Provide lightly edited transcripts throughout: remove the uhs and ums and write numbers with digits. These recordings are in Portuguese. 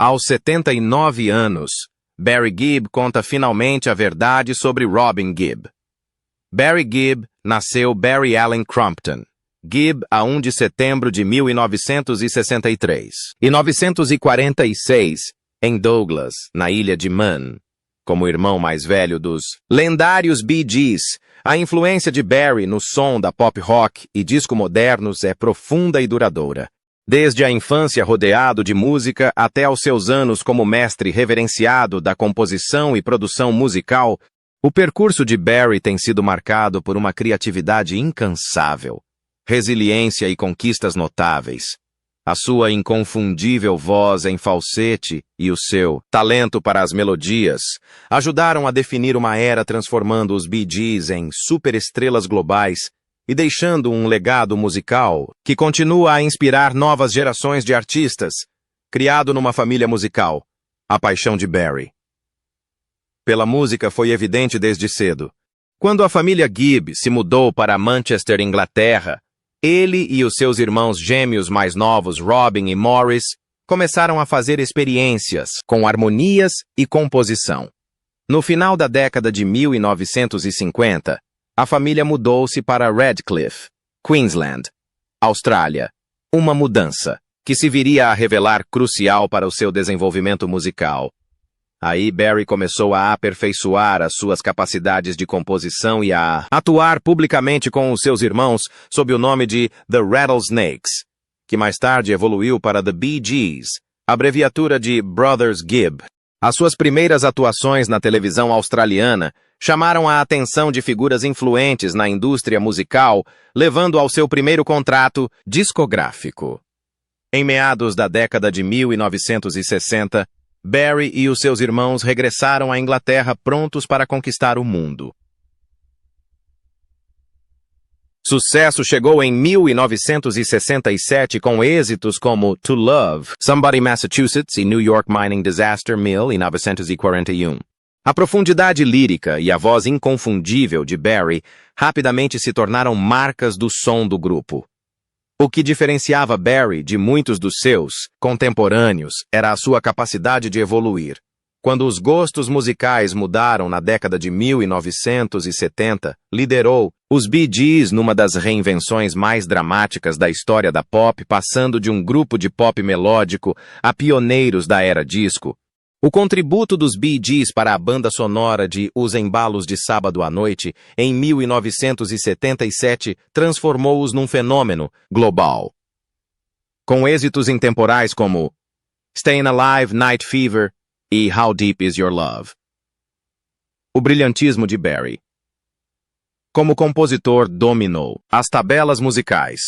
Aos 79 anos, Barry Gibb conta finalmente a verdade sobre Robin Gibb. Barry Gibb nasceu Barry Allen Crumpton Gibb a 1 de setembro de 1963 e 946 em Douglas, na ilha de Man. Como irmão mais velho dos lendários Bee Gees, a influência de Barry no som da pop rock e disco modernos é profunda e duradoura. Desde a infância rodeado de música até aos seus anos como mestre reverenciado da composição e produção musical, o percurso de Barry tem sido marcado por uma criatividade incansável, resiliência e conquistas notáveis. A sua inconfundível voz em falsete e o seu talento para as melodias ajudaram a definir uma era transformando os Bee Gees em superestrelas globais e deixando um legado musical que continua a inspirar novas gerações de artistas. Criado numa família musical, a paixão de Barry pela música foi evidente desde cedo. Quando a família Gibb se mudou para Manchester, Inglaterra, ele e os seus irmãos gêmeos mais novos, Robin e Morris, começaram a fazer experiências com harmonias e composição. No final da década de 1950, a família mudou-se para Redcliffe, Queensland, Austrália. Uma mudança que se viria a revelar crucial para o seu desenvolvimento musical. Aí Barry começou a aperfeiçoar as suas capacidades de composição e a atuar publicamente com os seus irmãos sob o nome de The Rattlesnakes, que mais tarde evoluiu para The Bee Gees, abreviatura de Brothers Gibb. As suas primeiras atuações na televisão australiana chamaram a atenção de figuras influentes na indústria musical, levando ao seu primeiro contrato discográfico. Em meados da década de 1960, Barry e os seus irmãos regressaram à Inglaterra prontos para conquistar o mundo. Sucesso chegou em 1967 com êxitos como To Love, Somebody Massachusetts e New York Mining Disaster 1941. A profundidade lírica e a voz inconfundível de Barry rapidamente se tornaram marcas do som do grupo. O que diferenciava Barry de muitos dos seus contemporâneos era a sua capacidade de evoluir. Quando os gostos musicais mudaram na década de 1970, liderou os Bee Gees numa das reinvenções mais dramáticas da história da pop, passando de um grupo de pop melódico a pioneiros da era disco. O contributo dos Bee Gees para a banda sonora de Os Embalos de Sábado à Noite, em 1977, transformou-os num fenômeno global. Com êxitos intemporais como Stayin' Alive, Night Fever e How Deep Is Your Love. O brilhantismo de Barry como compositor dominou as tabelas musicais.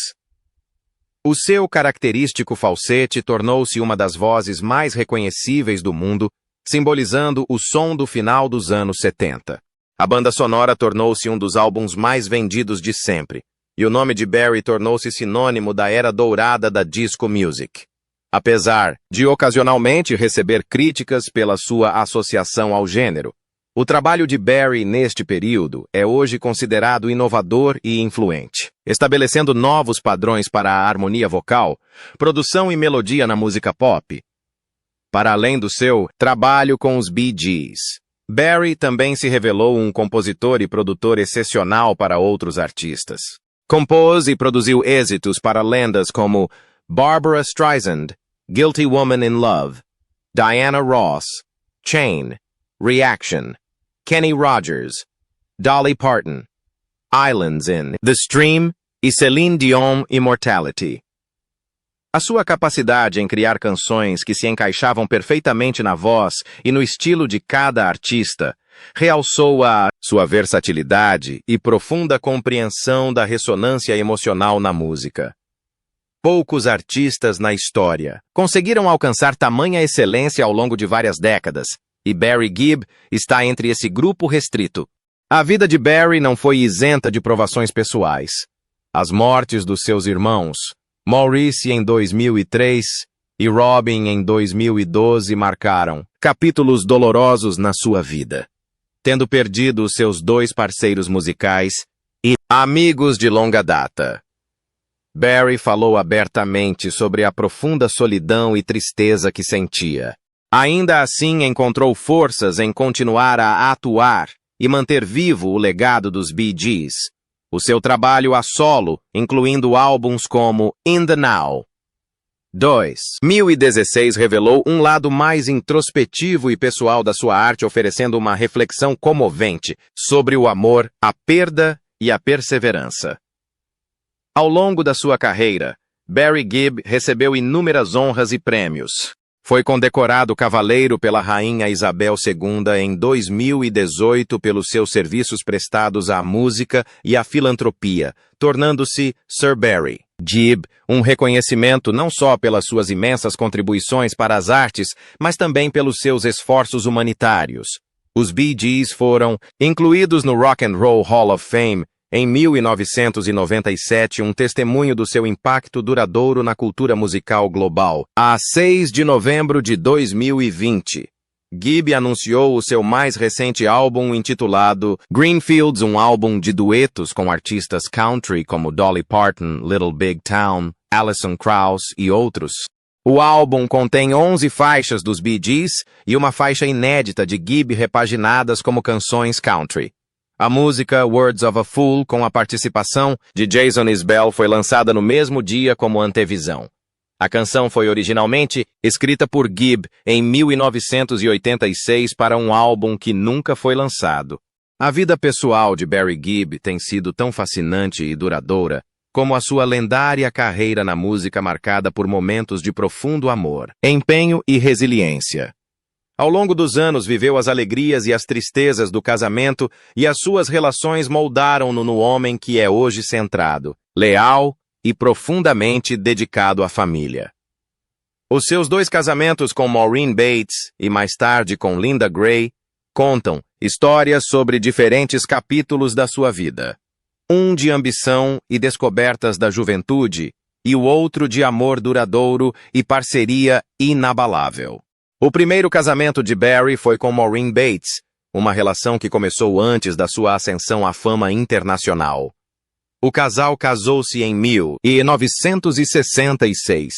O seu característico falsete tornou-se uma das vozes mais reconhecíveis do mundo, simbolizando o som do final dos anos 70. A banda sonora tornou-se um dos álbuns mais vendidos de sempre, e o nome de Barry tornou-se sinônimo da era dourada da disco music. Apesar de ocasionalmente receber críticas pela sua associação ao gênero, o trabalho de Barry neste período é hoje considerado inovador e influente, estabelecendo novos padrões para a harmonia vocal, produção e melodia na música pop. Para além do seu trabalho com os Bee Gees, Barry também se revelou um compositor e produtor excepcional para outros artistas. Compôs e produziu êxitos para lendas como Barbara Streisand, Guilty Woman in Love, Diana Ross, Chain, Reaction, Kenny Rogers, Dolly Parton, Islands in The Stream e Celine Dion Immortality. A sua capacidade em criar canções que se encaixavam perfeitamente na voz e no estilo de cada artista realçou a sua versatilidade e profunda compreensão da ressonância emocional na música. Poucos artistas na história conseguiram alcançar tamanha excelência ao longo de várias décadas, e Barry Gibb está entre esse grupo restrito. A vida de Barry não foi isenta de provações pessoais. As mortes dos seus irmãos, Maurice em 2003 e Robin em 2012, marcaram capítulos dolorosos na sua vida, tendo perdido os seus dois parceiros musicais e amigos de longa data. Barry falou abertamente sobre a profunda solidão e tristeza que sentia. ainda assim encontrou forças em continuar a atuar e manter vivo o legado dos Bee Gees. O seu trabalho a solo, incluindo álbuns como In the Now. 2016 revelou um lado mais introspectivo e pessoal da sua arte, oferecendo uma reflexão comovente sobre o amor, a perda e a perseverança. Ao longo da sua carreira, Barry Gibb recebeu inúmeras honras e prêmios. Foi condecorado cavaleiro pela Rainha Isabel II em 2018 pelos seus serviços prestados à música e à filantropia, tornando-se Sir Barry Gibb, um reconhecimento não só pelas suas imensas contribuições para as artes, mas também pelos seus esforços humanitários. Os Bee Gees foram incluídos no Rock and Roll Hall of Fame em 1997, um testemunho do seu impacto duradouro na cultura musical global. A 6 de novembro de 2020, Gibb anunciou o seu mais recente álbum intitulado Greenfields, um álbum de duetos com artistas country como Dolly Parton, Little Big Town, Alison Krauss e outros. O álbum contém 11 faixas dos Bee Gees e uma faixa inédita de Gibb repaginadas como canções country. A música Words of a Fool, com a participação de Jason Isbell, foi lançada no mesmo dia como antevisão. A canção foi originalmente escrita por Gibb em 1986 para um álbum que nunca foi lançado. A vida pessoal de Barry Gibb tem sido tão fascinante e duradoura como a sua lendária carreira na música, marcada por momentos de profundo amor, empenho e resiliência. Ao longo dos anos, viveu as alegrias e as tristezas do casamento, e as suas relações moldaram-no no homem que é hoje centrado, leal e profundamente dedicado à família. Os seus 2 casamentos com Maureen Bates e mais tarde com Linda Gray contam histórias sobre diferentes capítulos da sua vida. Um de ambição e descobertas da juventude, e o outro de amor duradouro e parceria inabalável. O primeiro casamento de Barry foi com Maureen Bates, uma relação que começou antes da sua ascensão à fama internacional. O casal casou-se em 1966,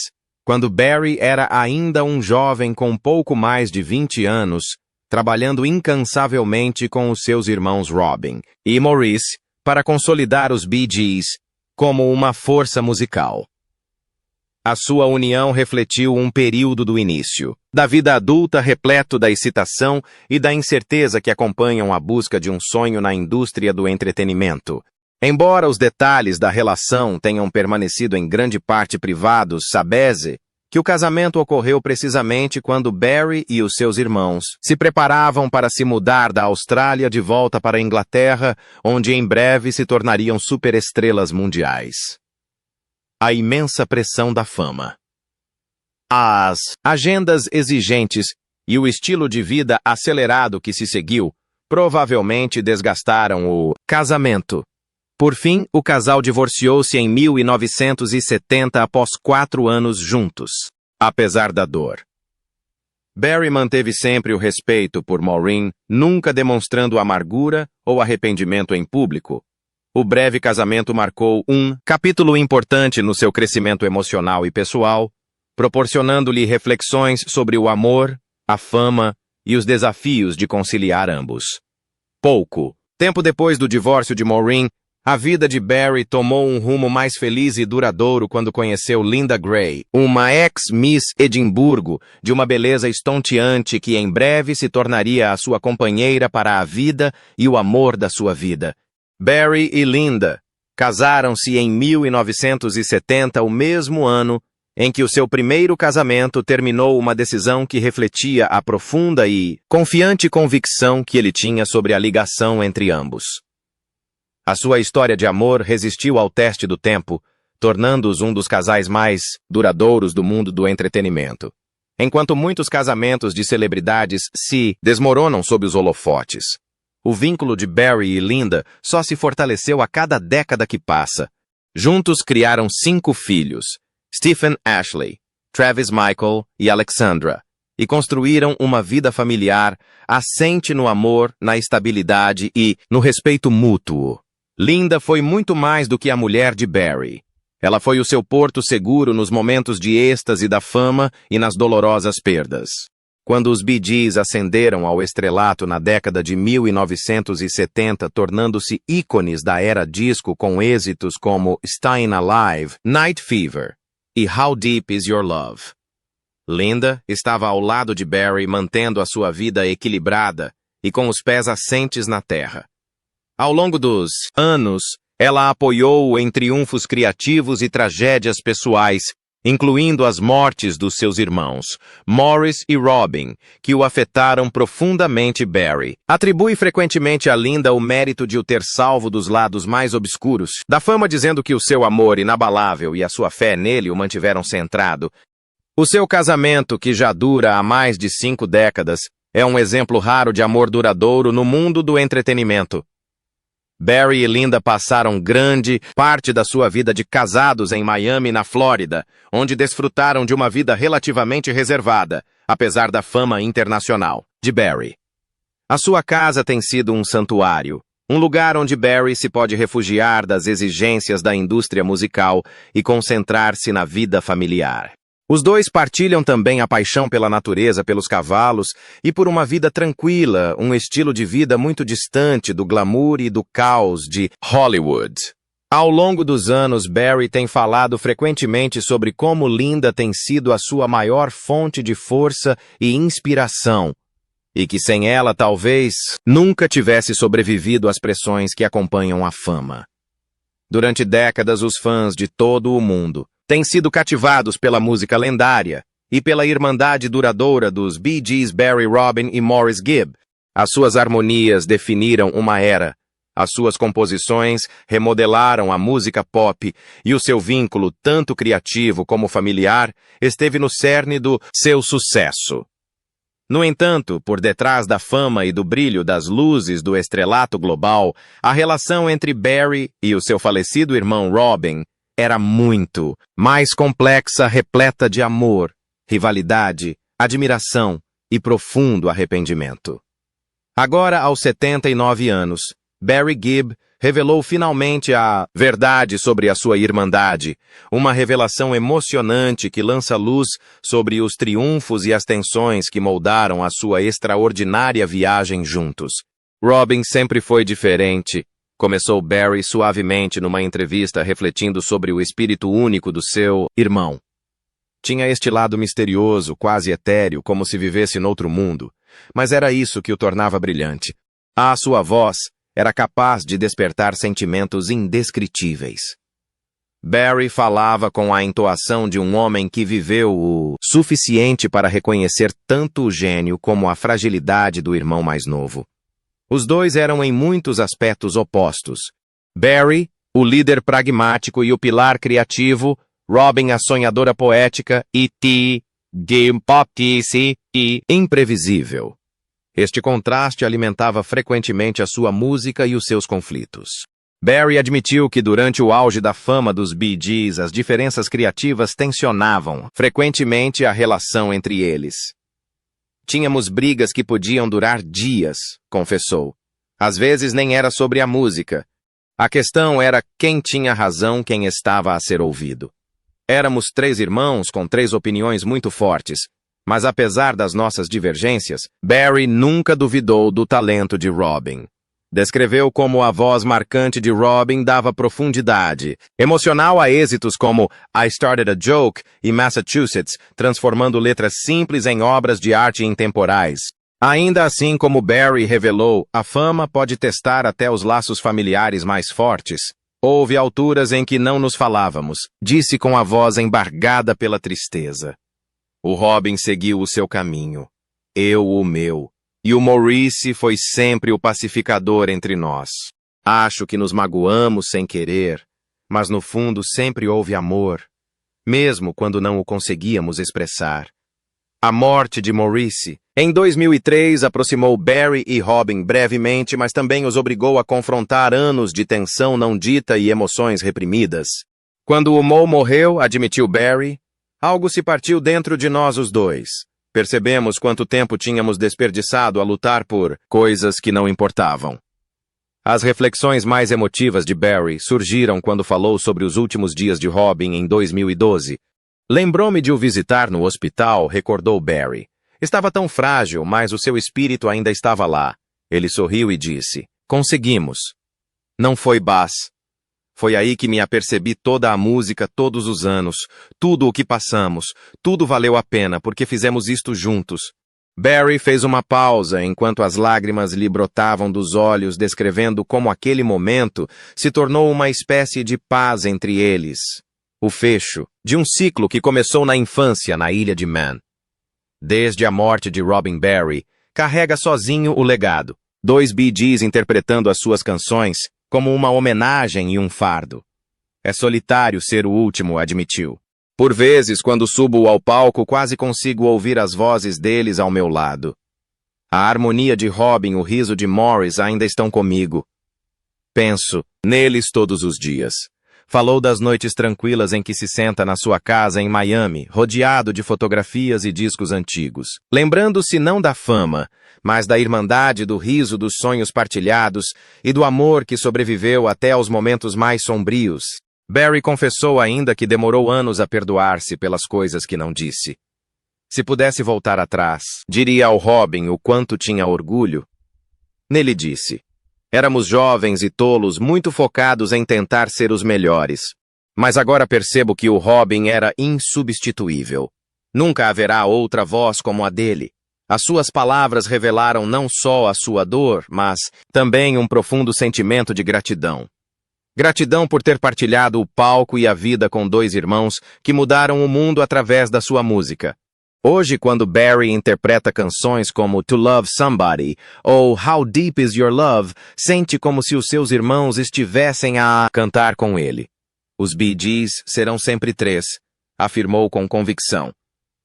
quando Barry era ainda um jovem com pouco mais de 20 anos, trabalhando incansavelmente com os seus irmãos Robin e Maurice para consolidar os Bee Gees como uma força musical. A sua união refletiu um período do início da vida adulta repleto da excitação e da incerteza que acompanham a busca de um sonho na indústria do entretenimento. Embora os detalhes da relação tenham permanecido em grande parte privados, sabe-se que o casamento ocorreu precisamente quando Barry e os seus irmãos se preparavam para se mudar da Austrália de volta para a Inglaterra, onde em breve se tornariam superestrelas mundiais. A imensa pressão da fama. As agendas exigentes e o estilo de vida acelerado que se seguiu provavelmente desgastaram o casamento. Por fim, o casal divorciou-se em 1970 após 4 anos juntos, apesar da dor. Barry manteve sempre o respeito por Maureen, nunca demonstrando amargura ou arrependimento em público. O breve casamento marcou um capítulo importante no seu crescimento emocional e pessoal, proporcionando-lhe reflexões sobre o amor, a fama e os desafios de conciliar ambos. Pouco tempo depois do divórcio de Maureen, a vida de Barry tomou um rumo mais feliz e duradouro quando conheceu Linda Gray, uma ex-Miss Edimburgo de uma beleza estonteante que em breve se tornaria a sua companheira para a vida e o amor da sua vida. Barry e Linda casaram-se em 1970, o mesmo ano em que o seu primeiro casamento terminou, uma decisão que refletia a profunda e confiante convicção que ele tinha sobre a ligação entre ambos. A sua história de amor resistiu ao teste do tempo, tornando-os um dos casais mais duradouros do mundo do entretenimento. Enquanto muitos casamentos de celebridades se desmoronam sob os holofotes, o vínculo de Barry e Linda só se fortaleceu a cada década que passa. Juntos criaram 5 filhos, Stephen Ashley, Travis Michael e Alexandra, e construíram uma vida familiar assente no amor, na estabilidade e no respeito mútuo. Linda foi muito mais do que a mulher de Barry. Ela foi o seu porto seguro nos momentos de êxtase da fama e nas dolorosas perdas. Quando os Bee Gees ascenderam ao estrelato na década de 1970, tornando-se ícones da era disco com êxitos como Staying Alive, Night Fever e How Deep Is Your Love. Linda estava ao lado de Barry, mantendo a sua vida equilibrada e com os pés assentes na terra. Ao longo dos anos, ela apoiou-o em triunfos criativos e tragédias pessoais, incluindo as mortes dos seus irmãos, Morris e Robin, que o afetaram profundamente. Barry atribui frequentemente a Linda o mérito de o ter salvo dos lados mais obscuros da fama, dizendo que o seu amor inabalável e a sua fé nele o mantiveram centrado. O seu casamento, que já dura há mais de 5 décadas, é um exemplo raro de amor duradouro no mundo do entretenimento. Barry e Linda passaram grande parte da sua vida de casados em Miami, na Flórida, onde desfrutaram de uma vida relativamente reservada, apesar da fama internacional de Barry. A sua casa tem sido um santuário, um lugar onde Barry se pode refugiar das exigências da indústria musical e concentrar-se na vida familiar. Os dois partilham também a paixão pela natureza, pelos cavalos e por uma vida tranquila, um estilo de vida muito distante do glamour e do caos de Hollywood. Ao longo dos anos, Barry tem falado frequentemente sobre como Linda tem sido a sua maior fonte de força e inspiração, e que sem ela talvez nunca tivesse sobrevivido às pressões que acompanham a fama. Durante décadas, os fãs de todo o mundo têm sido cativados pela música lendária e pela irmandade duradoura dos Bee Gees, Barry, Robin e Morris Gibb. As suas harmonias definiram uma era, as suas composições remodelaram a música pop e o seu vínculo, tanto criativo como familiar, esteve no cerne do seu sucesso. No entanto, por detrás da fama e do brilho das luzes do estrelato global, a relação entre Barry e o seu falecido irmão Robin era muito mais complexa, repleta de amor, rivalidade, admiração e profundo arrependimento. Agora, aos 79 anos, Barry Gibb revelou finalmente a verdade sobre a sua irmandade, uma revelação emocionante que lança luz sobre os triunfos e as tensões que moldaram a sua extraordinária viagem juntos. Robin sempre foi diferente, começou Barry suavemente numa entrevista refletindo sobre o espírito único do seu irmão. Tinha este lado misterioso, quase etéreo, como se vivesse noutro mundo, mas era isso que o tornava brilhante. A sua voz era capaz de despertar sentimentos indescritíveis. Barry falava com a entoação de um homem que viveu o suficiente para reconhecer tanto o gênio como a fragilidade do irmão mais novo. Os dois eram em muitos aspectos opostos. Barry, o líder pragmático e o pilar criativo, Robin, a sonhadora poética e e imprevisível. Este contraste alimentava frequentemente a sua música e os seus conflitos. Barry admitiu que durante o auge da fama dos Bee Gees, as diferenças criativas tensionavam frequentemente a relação entre eles. Tínhamos brigas que podiam durar dias, confessou. Às vezes nem era sobre a música. A questão era quem tinha razão, quem estava a ser ouvido. Éramos 3 irmãos com 3 opiniões muito fortes, mas apesar das nossas divergências, Barry nunca duvidou do talento de Robin. Descreveu como a voz marcante de Robin dava profundidade emocional a êxitos como I Started a Joke e Massachusetts, transformando letras simples em obras de arte intemporais. Ainda assim, como Barry revelou, a fama pode testar até os laços familiares mais fortes. Houve alturas em que não nos falávamos, disse com a voz embargada pela tristeza. O Robin seguiu o seu caminho, eu o meu, e o Maurice foi sempre o pacificador entre nós. Acho que nos magoamos sem querer, mas no fundo sempre houve amor, mesmo quando não o conseguíamos expressar. A morte de Maurice, em 2003, aproximou Barry e Robin brevemente, mas também os obrigou a confrontar anos de tensão não dita e emoções reprimidas. Quando o Mo morreu, admitiu Barry, algo se partiu dentro de nós os dois. Percebemos quanto tempo tínhamos desperdiçado a lutar por coisas que não importavam. As reflexões mais emotivas de Barry surgiram quando falou sobre os últimos dias de Robin em 2012. Lembrou-me de o visitar no hospital, recordou Barry. Estava tão frágil, mas o seu espírito ainda estava lá. Ele sorriu e disse: "Conseguimos." Não foi Bass. Foi aí que me apercebi toda a música todos os anos, tudo o que passamos, tudo valeu a pena porque fizemos isto juntos. Barry fez uma pausa enquanto as lágrimas lhe brotavam dos olhos, descrevendo como aquele momento se tornou uma espécie de paz entre eles. O fecho de um ciclo que começou na infância na ilha de Man. Desde a morte de Robin Barry, carrega sozinho o legado. 2 Bee Gees interpretando as suas canções como uma homenagem e um fardo. É solitário ser o último, admitiu. Por vezes, quando subo ao palco, quase consigo ouvir as vozes deles ao meu lado. A harmonia de Robin e o riso de Morris ainda estão comigo. Penso neles todos os dias. Falou das noites tranquilas em que se senta na sua casa em Miami, rodeado de fotografias e discos antigos. Lembrando-se não da fama, mas da irmandade, do riso, dos sonhos partilhados e do amor que sobreviveu até aos momentos mais sombrios. Barry confessou ainda que demorou anos a perdoar-se pelas coisas que não disse. Se pudesse voltar atrás, diria ao Robin o quanto tinha orgulho. Nele disse: éramos jovens e tolos, muito focados em tentar ser os melhores. Mas agora percebo que o Robin era insubstituível. Nunca haverá outra voz como a dele. As suas palavras revelaram não só a sua dor, mas também um profundo sentimento de gratidão. Gratidão por ter partilhado o palco e a vida com 2 irmãos que mudaram o mundo através da sua música. Hoje, quando Barry interpreta canções como To Love Somebody ou How Deep Is Your Love, sente como se os seus irmãos estivessem a cantar com ele. Os Bee Gees serão sempre 3, afirmou com convicção.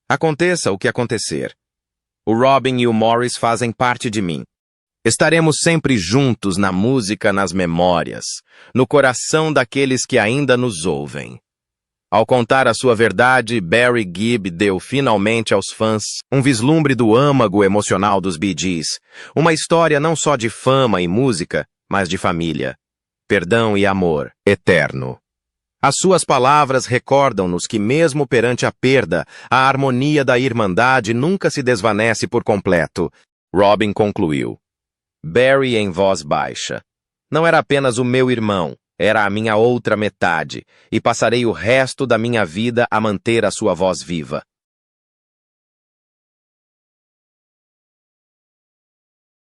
Aconteça o que acontecer. O Robin e o Morris fazem parte de mim. Estaremos sempre juntos na música, nas memórias, no coração daqueles que ainda nos ouvem. Ao contar a sua verdade, Barry Gibb deu finalmente aos fãs um vislumbre do âmago emocional dos Bee Gees, uma história não só de fama e música, mas de família, perdão e amor eterno. As suas palavras recordam-nos que mesmo perante a perda, a harmonia da irmandade nunca se desvanece por completo. Robin concluiu. Barry em voz baixa. Não era apenas o meu irmão, era a minha outra metade, e passarei o resto da minha vida a manter a sua voz viva.